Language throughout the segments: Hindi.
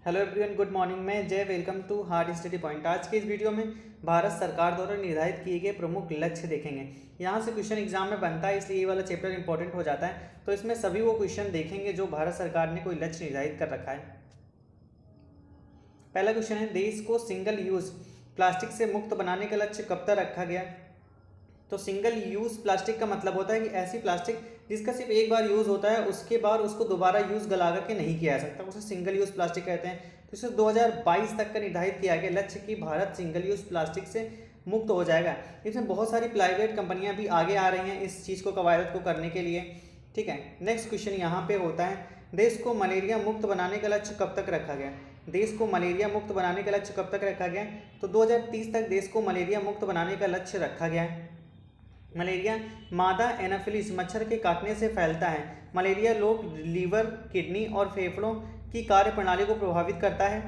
Hello everyone, good morning. मैं Jai, welcome to hard study point. आज के इस वीडियो में भारत सरकार द्वारा निर्धारित किए गए प्रमुख लक्ष्य देखेंगे। यहाँ से क्वेश्चन एग्जाम में बनता है, इसलिए ये वाला चैप्टर इंपॉर्टेंट हो जाता है। तो इसमें सभी वो क्वेश्चन देखेंगे जो भारत सरकार ने कोई लक्ष्य निर्धारित कर रखा है। पहला क्वेश्चन है, देश को सिंगल यूज प्लास्टिक से मुक्त बनाने का लक्ष्य कब तक रखा गया। तो सिंगल यूज़ प्लास्टिक का मतलब होता है कि ऐसी प्लास्टिक जिसका सिर्फ एक बार यूज़ होता है, उसके बाद उसको दोबारा यूज़ गला करके नहीं किया जा सकता, उसे सिंगल यूज़ प्लास्टिक कहते हैं। तो इसे 2022 तक का निर्धारित किया गया लक्ष्य कि भारत सिंगल यूज़ प्लास्टिक से मुक्त हो जाएगा। इसमें बहुत सारी प्राइवेट कंपनियां भी आगे आ रही हैं इस चीज़ को, कवायद को करने के लिए। ठीक है, नेक्स्ट क्वेश्चन यहाँ पे होता है, देश को मलेरिया मुक्त बनाने का लक्ष्य कब तक रखा गया। देश को मलेरिया मुक्त बनाने का लक्ष्य कब तक रखा गया। तो 2030 तक देश को मलेरिया मुक्त बनाने का लक्ष्य रखा गया है। मलेरिया मादा एनाफिलिस मच्छर के काटने से फैलता है। मलेरिया लोग, लीवर, किडनी और फेफड़ों की कार्य प्रणाली को प्रभावित करता है।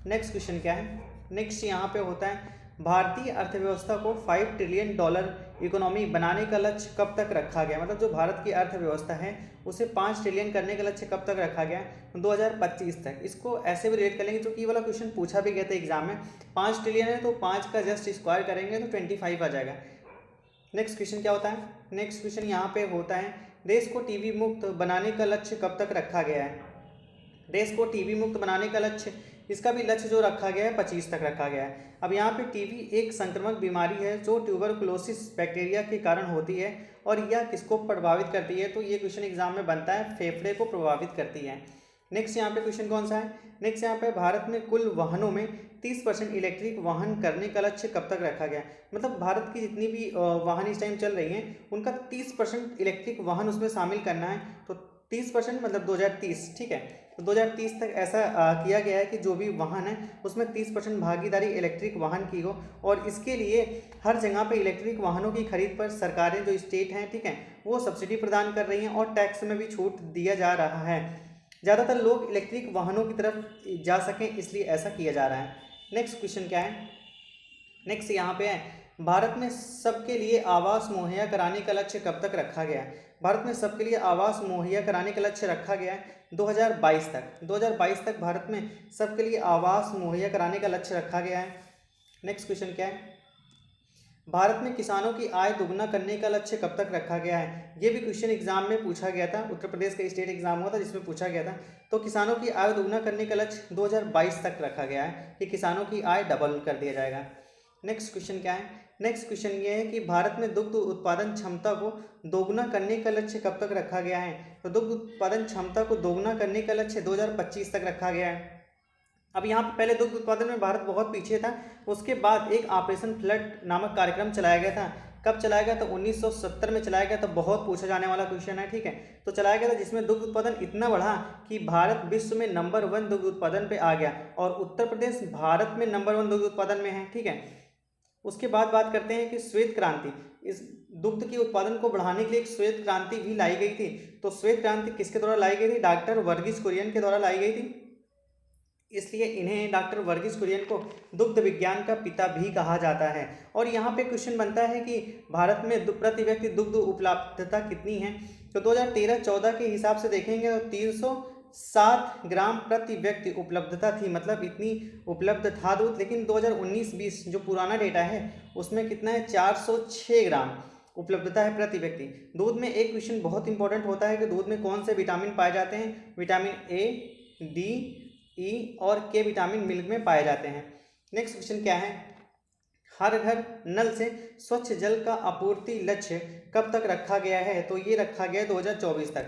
नेक्स्ट क्वेश्चन क्या है, नेक्स्ट यहाँ पे होता है, भारतीय अर्थव्यवस्था को $5 ट्रिलियन इकोनॉमी बनाने का लक्ष्य कब तक रखा गया। मतलब जो भारत की अर्थव्यवस्था है उसे 5 ट्रिलियन करने का लक्ष्य कब तक रखा गया, 2025 तक। इसको ऐसे भी रिलेट कर लेंगे, जो कि वाला क्वेश्चन पूछा भी गया था एग्जाम में। 5 ट्रिलियन है तो 5 का जस्ट स्क्वायर करेंगे तो 25 आ जाएगा। नेक्स्ट क्वेश्चन क्या होता है, नेक्स्ट क्वेश्चन यहाँ पे होता है, देश को टीबी मुक्त बनाने का लक्ष्य कब तक रखा गया है। देश को टीबी मुक्त बनाने का लक्ष्य, इसका भी लक्ष्य जो रखा गया है 25 तक रखा गया है। अब यहाँ पे टीबी एक संक्रामक बीमारी है जो ट्यूबरकुलोसिस बैक्टीरिया के कारण होती है और यह किसको प्रभावित करती है। तो ये क्वेश्चन एग्जाम में बनता है, फेफड़े को प्रभावित करती है। नेक्स्ट यहाँ पे क्वेश्चन कौन सा है, नेक्स्ट यहाँ पे, भारत में कुल वाहनों में 30% इलेक्ट्रिक वाहन करने का लक्ष्य कब तक रखा गया। मतलब भारत की जितनी भी वाहन इस टाइम चल रही हैं उनका 30% इलेक्ट्रिक वाहन उसमें शामिल करना है। तो 30% मतलब 2030, ठीक है। तो 2030 तक ऐसा किया गया है कि जो भी वाहन है उसमें 30% भागीदारी इलेक्ट्रिक वाहन की हो, और इसके लिए हर जगह पे इलेक्ट्रिक वाहनों की खरीद पर सरकारें जो स्टेट हैं, ठीक है, वो सब्सिडी प्रदान कर रही हैं और टैक्स में भी छूट दिया जा रहा है। ज़्यादातर लोग इलेक्ट्रिक वाहनों की तरफ जा सकें, इसलिए ऐसा किया जा रहा है। नेक्स्ट क्वेश्चन क्या है, नेक्स्ट यहाँ पे है, भारत में सबके लिए आवास मुहैया कराने का लक्ष्य कब तक रखा गया है। भारत में सबके लिए आवास मुहैया कराने का लक्ष्य रखा गया है 2022 तक। 2022 तक भारत में सबके लिए आवास मुहैया कराने का लक्ष्य रखा गया है। नेक्स्ट क्वेश्चन क्या है, भारत में किसानों की आय दोगुना करने का लक्ष्य कब तक रखा गया है। ये भी क्वेश्चन एग्जाम में पूछा गया था, उत्तर प्रदेश का स्टेट एग्जाम हुआ था जिसमें पूछा गया था। तो किसानों की आय दोगुना करने का लक्ष्य 2022 तक रखा गया है कि किसानों की आय डबल कर दिया जाएगा। नेक्स्ट क्वेश्चन क्या है, नेक्स्ट क्वेश्चन ये है कि भारत में दुग्ध उत्पादन क्षमता को दोगुना करने का लक्ष्य कब तक रखा गया है। तो दुग्ध उत्पादन क्षमता को दोगुना करने का लक्ष्य 2025 तक रखा गया है। अब यहाँ पे पहले दुग्ध उत्पादन में भारत बहुत पीछे था, उसके बाद एक ऑपरेशन फ्लड नामक कार्यक्रम चलाया गया था। कब चलाया गया, तो 1970 में चलाया गया था। बहुत पूछा जाने वाला क्वेश्चन है, ठीक है। तो चलाया गया था जिसमें दुग्ध उत्पादन इतना बढ़ा कि भारत विश्व में नंबर 1 दुग्ध उत्पादन पे आ गया, और उत्तर प्रदेश भारत में नंबर 1 दुग्ध उत्पादन में है, ठीक है। उसके बाद बात करते हैं कि श्वेत क्रांति, इस दुग्ध के उत्पादन को बढ़ाने के लिए एक श्वेत क्रांति भी लाई गई थी। तो श्वेत क्रांति किसके द्वारा लाई गई थी, डॉक्टर वर्गीस कुरियन के द्वारा लाई गई थी, इसलिए इन्हें, डॉक्टर वर्गीस कुरियन को दुग्ध विज्ञान का पिता भी कहा जाता है। और यहाँ पे क्वेश्चन बनता है कि भारत में प्रति व्यक्ति दुग्ध उपलब्धता कितनी है। तो 2013-14 के हिसाब से देखेंगे तो 307 ग्राम प्रति व्यक्ति उपलब्धता थी, मतलब इतनी उपलब्ध था दूध। लेकिन 2019-20 जो पुराना डेटा है उसमें कितना है, 406 ग्राम उपलब्धता है प्रति व्यक्ति। दूध में एक क्वेश्चन बहुत इंपॉर्टेंट होता है कि दूध में कौन से विटामिन पाए जाते हैं। विटामिन ए, डी, ई और के विटामिन मिल्क में पाए जाते हैं। नेक्स्ट क्वेश्चन क्या है, हर घर नल से स्वच्छ जल का आपूर्ति लक्ष्य कब तक रखा गया है। तो ये रखा गया 2024 तक।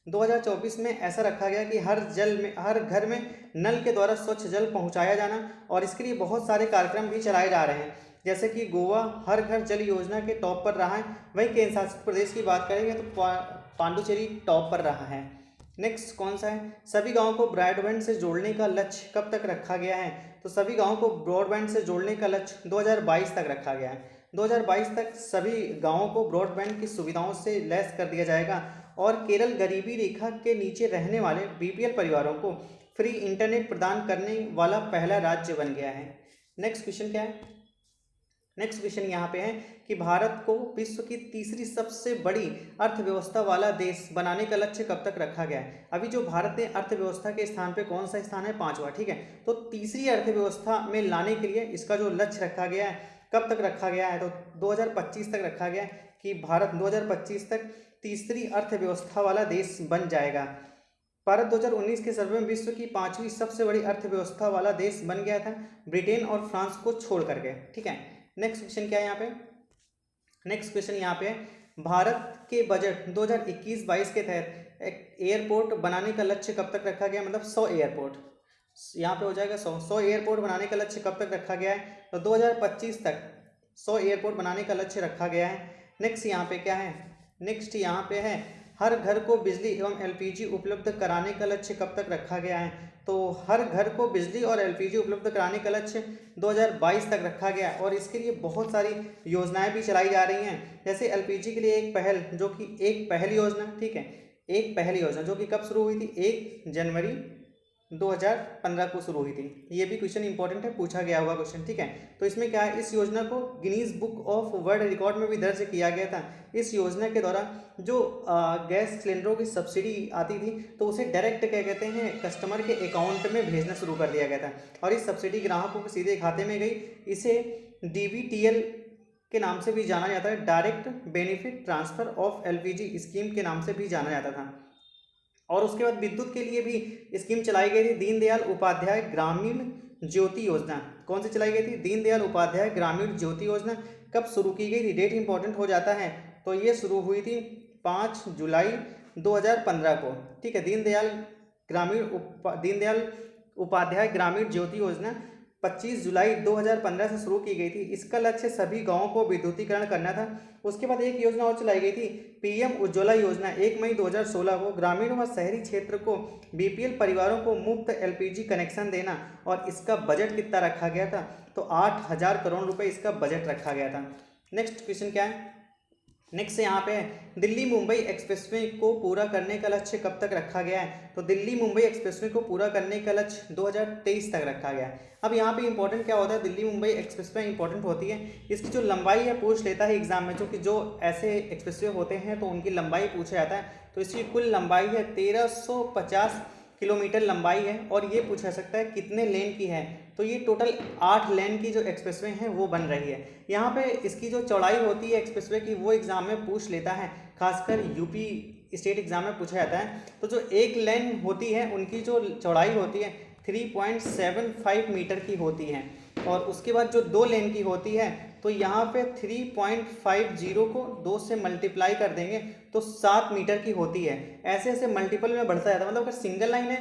2024 में ऐसा रखा गया कि हर घर में नल के द्वारा स्वच्छ जल पहुंचाया जाना, और इसके लिए बहुत सारे कार्यक्रम भी चलाए जा रहे हैं, जैसे कि गोवा हर घर जल योजना के टॉप पर रहा है। वहीं केंद्र शासित प्रदेश की बात करेंगे तो पांडुचेरी टॉप पर रहा है। नेक्स्ट कौन सा है, सभी गांवों को ब्रॉडबैंड से जोड़ने का लक्ष्य कब तक रखा गया है। तो सभी गांवों को ब्रॉडबैंड से जोड़ने का लक्ष्य 2022 तक रखा गया है। 2022 तक सभी गांवों को ब्रॉडबैंड की सुविधाओं से लैस कर दिया जाएगा, और केरल गरीबी रेखा के नीचे रहने वाले बीपीएल परिवारों को फ्री इंटरनेट प्रदान करने वाला पहला राज्य बन गया है। नेक्स्ट क्वेश्चन क्या है, नेक्स्ट क्वेश्चन यहाँ पे है कि भारत को विश्व की तीसरी सबसे बड़ी अर्थव्यवस्था वाला देश बनाने का लक्ष्य कब तक रखा गया है। अभी जो भारत ने अर्थव्यवस्था के स्थान पे कौन सा स्थान है, 5वां, ठीक है। तो तीसरी अर्थव्यवस्था में लाने के लिए इसका जो लक्ष्य रखा गया है, कब तक रखा गया है, तो 2025 तक रखा गया है कि भारत 2025 तक तीसरी अर्थव्यवस्था वाला देश बन जाएगा। भारत 2019 के सर्वे में विश्व की 5वीं सबसे बड़ी अर्थव्यवस्था वाला देश बन गया था, ब्रिटेन और फ्रांस को छोड़ करके, ठीक है। नेक्स्ट क्वेश्चन क्या है यहाँ पे, नेक्स्ट क्वेश्चन यहाँ पे भारत के बजट 2021-22 के तहत एक एयरपोर्ट बनाने का लक्ष्य कब तक रखा गया, मतलब 100 एयरपोर्ट, यहाँ पे हो जाएगा 100 एयरपोर्ट बनाने का लक्ष्य कब तक रखा गया है, तो 2025 तक 100 एयरपोर्ट बनाने का लक्ष्य रखा गया है। नेक्स्ट यहाँ पे क्या है, नेक्स्ट यहाँ पे है हर घर को बिजली एवं एलपीजी उपलब्ध कराने का लक्ष्य कब तक रखा गया है, तो हर घर को बिजली और एलपीजी उपलब्ध कराने का लक्ष्य 2022 तक रखा गया और इसके लिए बहुत सारी योजनाएं भी चलाई जा रही हैं। जैसे एलपीजी के लिए एक पहल, जो कि एक पहल योजना, ठीक है, एक पहल योजना जो कि कब शुरू हुई थी, 1 जनवरी 2015 को शुरू हुई थी। ये भी क्वेश्चन इंपॉर्टेंट है, पूछा गया हुआ क्वेश्चन, ठीक है। तो इसमें क्या है, इस योजना को Guinness book of world record में भी दर्ज किया गया था। इस योजना के द्वारा जो गैस सिलेंडरों की सब्सिडी आती थी तो उसे डायरेक्ट क्या कहते हैं, कस्टमर के अकाउंट में भेजना शुरू कर दिया गया था और इस सब्सिडी ग्राहकों के सीधे खाते में गई। इसे डीबीटीएल के नाम से भी जाना जाता है, direct benefit transfer of LPG scheme के नाम से भी जाना जाता था। और उसके बाद विद्युत के लिए भी स्कीम चलाई गई थी, दीनदयाल उपाध्याय ग्रामीण ज्योति योजना। कौन सी चलाई गई थी, दीनदयाल उपाध्याय ग्रामीण ज्योति योजना। कब शुरू की गई थी, डेट इंपॉर्टेंट हो जाता है, तो ये शुरू हुई थी 5 जुलाई 2015 को, ठीक है। दीनदयाल उपाध्याय ग्रामीण ज्योति योजना 25 जुलाई 2015 से शुरू की गई थी। इसका लक्ष्य सभी गांवों को विद्युतीकरण करना था। उसके बाद एक योजना और चलाई गई थी, पीएम उज्ज्वला योजना, 1 मई 2016 को ग्रामीण व शहरी क्षेत्र को बीपीएल परिवारों को मुफ्त एलपीजी कनेक्शन देना और इसका बजट कितना रखा गया था, तो 8,000 करोड़ रुपए इसका बजट रखा गया था। नेक्स्ट क्वेश्चन क्या है, नेक्स्ट यहाँ पे दिल्ली मुंबई एक्सप्रेसवे को पूरा करने का लक्ष्य कब तक रखा गया है, तो दिल्ली मुंबई एक्सप्रेसवे को पूरा करने का लक्ष्य 2023 तक रखा गया है। अब यहाँ पे इंपॉर्टेंट क्या होता है, दिल्ली मुंबई एक्सप्रेसवे इंपॉर्टेंट होती है, इसकी जो लंबाई है पूछ लेता है एग्जाम में, जो कि जो ऐसे एक्सप्रेसवे होते हैं तो उनकी लंबाई पूछा जाता है। तो इसकी कुल लंबाई है 1350 किलोमीटर लंबाई है और ये पूछा सकता है कितने लेन की है, तो ये टोटल 8 लेन की जो एक्सप्रेसवे हैं वो बन रही है। यहाँ पे इसकी जो चौड़ाई होती है एक्सप्रेसवे की वो एग्जाम में पूछ लेता है, खासकर यूपी स्टेट एग्जाम में पूछा जाता है। तो जो एक लेन होती है उनकी जो चौड़ाई होती है 3.75 मीटर की होती है और उसके बाद जो 2 लेन की होती है तो यहाँ पे 3.50 को 2 से मल्टीप्लाई कर देंगे तो 7 मीटर की होती है। ऐसे ऐसे मल्टीपल में बढ़ता जाता है, मतलब अगर सिंगल लाइन है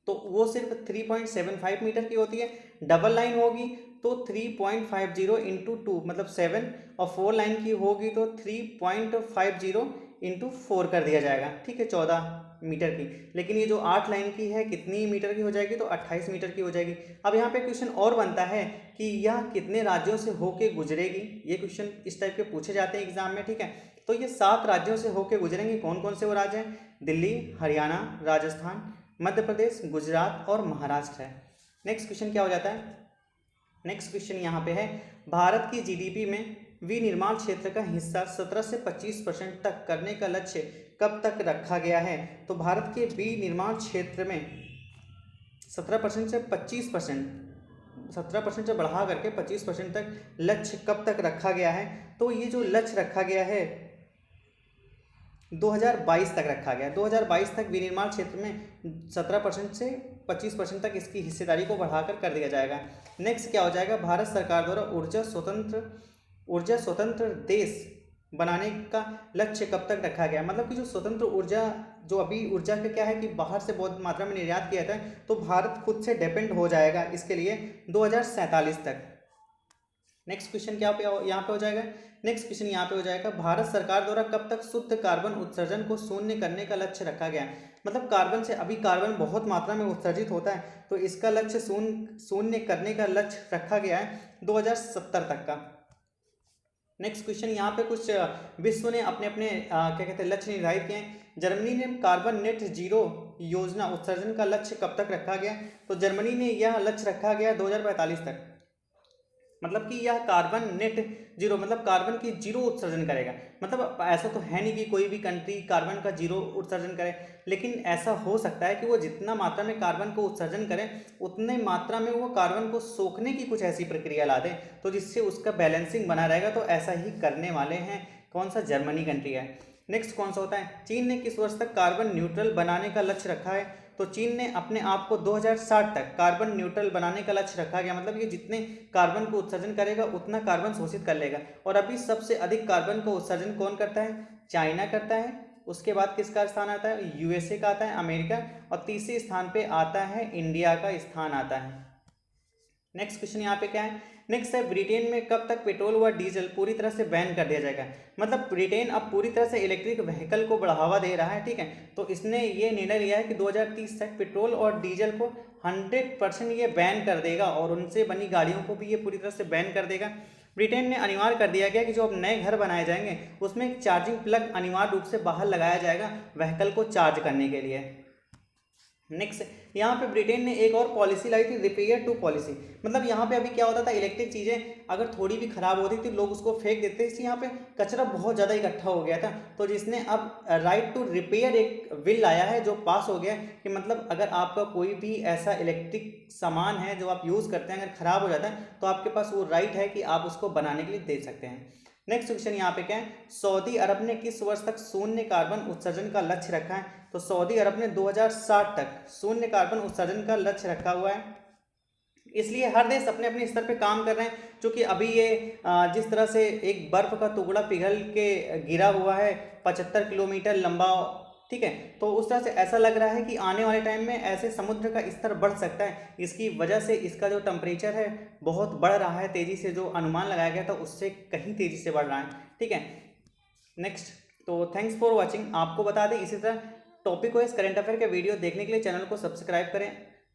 तो वो सिर्फ 3.75 मीटर की होती है, डबल लाइन होगी तो 3.50 इंटू 2 मतलब 7 और 4 लाइन की होगी तो 3.50 इंटू 4 कर दिया जाएगा, ठीक है, 14 मीटर की। लेकिन ये जो 8 लाइन की है कितनी मीटर की हो जाएगी, तो 28 मीटर की हो जाएगी। अब यहाँ पे क्वेश्चन और बनता है कि यह कितने राज्यों से होके गुजरेगी, ये क्वेश्चन इस टाइप के पूछे जाते हैं एग्जाम में, ठीक है। तो ये 7 राज्यों से होके गुजरेंगे, कौन कौन से वो राज्य हैं, दिल्ली, हरियाणा, राजस्थान, मध्य प्रदेश, गुजरात और महाराष्ट्र है। नेक्स्ट क्वेश्चन क्या हो जाता है, नेक्स्ट क्वेश्चन यहाँ पे है भारत की जीडीपी में विनिर्माण क्षेत्र का हिस्सा 17 से 25% तक करने का लक्ष्य कब तक रखा गया है, तो भारत के विनिर्माण क्षेत्र में 17% से 25%, 17% से बढ़ा करके 25% तक लक्ष्य कब तक रखा गया है, तो ये जो लक्ष्य रखा गया है 2022 तक रखा गया। 2022 तक विनिर्माण क्षेत्र में 17% से 25% तक इसकी हिस्सेदारी को बढ़ाकर कर दिया जाएगा। नेक्स्ट क्या हो जाएगा, भारत सरकार द्वारा ऊर्जा स्वतंत्र देश बनाने का लक्ष्य कब तक रखा गया, मतलब कि जो स्वतंत्र ऊर्जा, जो अभी ऊर्जा का क्या है कि बाहर से बहुत मात्रा में निर्यात किया जाता है, तो भारत खुद से डिपेंड हो जाएगा इसके लिए 2047 तक। नेक्स्ट क्वेश्चन क्या यहाँ पे हो जाएगा, नेक्स्ट क्वेश्चन यहाँ पे हो जाएगा भारत सरकार द्वारा कब तक शुद्ध कार्बन उत्सर्जन को शून्य करने का लक्ष्य रखा गया है, मतलब कार्बन से अभी कार्बन बहुत मात्रा में उत्सर्जित होता है तो इसका लक्ष्य शून्य करने का लक्ष्य रखा गया है 2070 तक का। नेक्स्ट क्वेश्चन यहाँ पे कुछ विश्व ने अपने अपने क्या कहते हैं लक्ष्य निर्धारित किए हैं। जर्मनी ने कार्बन नेट जीरो योजना उत्सर्जन का लक्ष्य कब तक रखा गया, तो जर्मनी ने यह लक्ष्य रखा गया 2045 तक। मतलब कि यह कार्बन नेट जीरो, मतलब कार्बन की जीरो उत्सर्जन करेगा। मतलब ऐसा तो है नहीं कि कोई भी कंट्री कार्बन का जीरो उत्सर्जन करे, लेकिन ऐसा हो सकता है कि वो जितना मात्रा में कार्बन को उत्सर्जन करे उतने मात्रा में वो कार्बन को सोखने की कुछ ऐसी प्रक्रिया ला दे, तो जिससे उसका बैलेंसिंग बना रहेगा। तो ऐसा ही करने वाले हैं। कौन सा? जर्मनी कंट्री है। नेक्स्ट कौन सा होता है? चीन ने किस वर्ष तक कार्बन न्यूट्रल बनाने का लक्ष्य रखा है? तो चीन ने अपने आप को 2060 तक कार्बन न्यूट्रल बनाने का लक्ष्य रखा गया। मतलब ये जितने कार्बन को उत्सर्जन करेगा उतना कार्बन शोषित कर लेगा। और अभी सबसे अधिक कार्बन को उत्सर्जन कौन करता है? चाइना करता है। उसके बाद किसका स्थान आता है? यूएसए का आता है, अमेरिका। और तीसरे स्थान पे आता है इंडिया का स्थान आता है। नेक्स्ट क्वेश्चन यहाँ पे क्या है? नेक्स्ट है, ब्रिटेन में कब तक पेट्रोल व डीजल पूरी तरह से बैन कर दिया जाएगा? मतलब ब्रिटेन अब पूरी तरह से इलेक्ट्रिक व्हीकल को बढ़ावा दे रहा है, ठीक है। तो इसने ये निर्णय लिया है कि 2030 तक पेट्रोल और डीजल को 100% ये बैन कर देगा और उनसे बनी गाड़ियों को भी ये पूरी तरह से बैन कर देगा। ब्रिटेन ने अनिवार्य कर दिया गया कि जो अब नए घर बनाए जाएंगे उसमें एक चार्जिंग प्लग अनिवार्य रूप से बाहर लगाया जाएगा व्हीकल को चार्ज करने के लिए। नेक्स्ट, यहाँ पे ब्रिटेन ने एक और पॉलिसी लाई थी, रिपेयर टू पॉलिसी। मतलब यहाँ पे अभी क्या होता था, इलेक्ट्रिक चीज़ें अगर थोड़ी भी खराब होती थी लोग उसको फेंक देते थे, इसलिए यहाँ पे कचरा बहुत ज़्यादा इकट्ठा हो गया था। तो जिसने अब राइट टू रिपेयर एक बिल लाया है जो पास हो गया कि मतलब अगर आपका कोई भी ऐसा इलेक्ट्रिक सामान है जो आप यूज़ करते हैं, अगर ख़राब हो जाता है तो आपके पास वो राइट है कि आप उसको बनाने के लिए दे सकते हैं। नेक्स्ट क्वेश्चन यहाँ पे क्या है? सऊदी अरब ने किस वर्ष तक शून्य कार्बन उत्सर्जन का लक्ष्य रखा है? तो सऊदी अरब ने 2060 तक शून्य कार्बन उत्सर्जन का लक्ष्य रखा हुआ है। इसलिए हर देश अपने अपने स्तर पे काम कर रहे हैं, क्योंकि अभी ये जिस तरह से एक बर्फ का टुकड़ा पिघल के गिरा हुआ है 75 किलोमीटर लंबा, ठीक है। तो उस तरह से ऐसा लग रहा है कि आने वाले टाइम में ऐसे समुद्र का स्तर बढ़ सकता है। इसकी वजह से इसका जो टेम्परेचर है बहुत बढ़ रहा है तेज़ी से, जो अनुमान लगाया गया था उससे कहीं तेज़ी से बढ़ रहा है, ठीक है। नेक्स्ट, तो थैंक्स फॉर वॉचिंग। आपको बता दें इसी तरह टॉपिक वाइज करंट अफेयर के वीडियो देखने के लिए चैनल को सब्सक्राइब करें,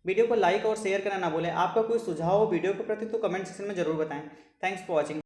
वीडियो को लाइक और शेयर करना ना भूलें। आपका कोई सुझाव हो वीडियो के प्रति तो कमेंट सेक्शन में जरूर बताएं। Thanks for watching.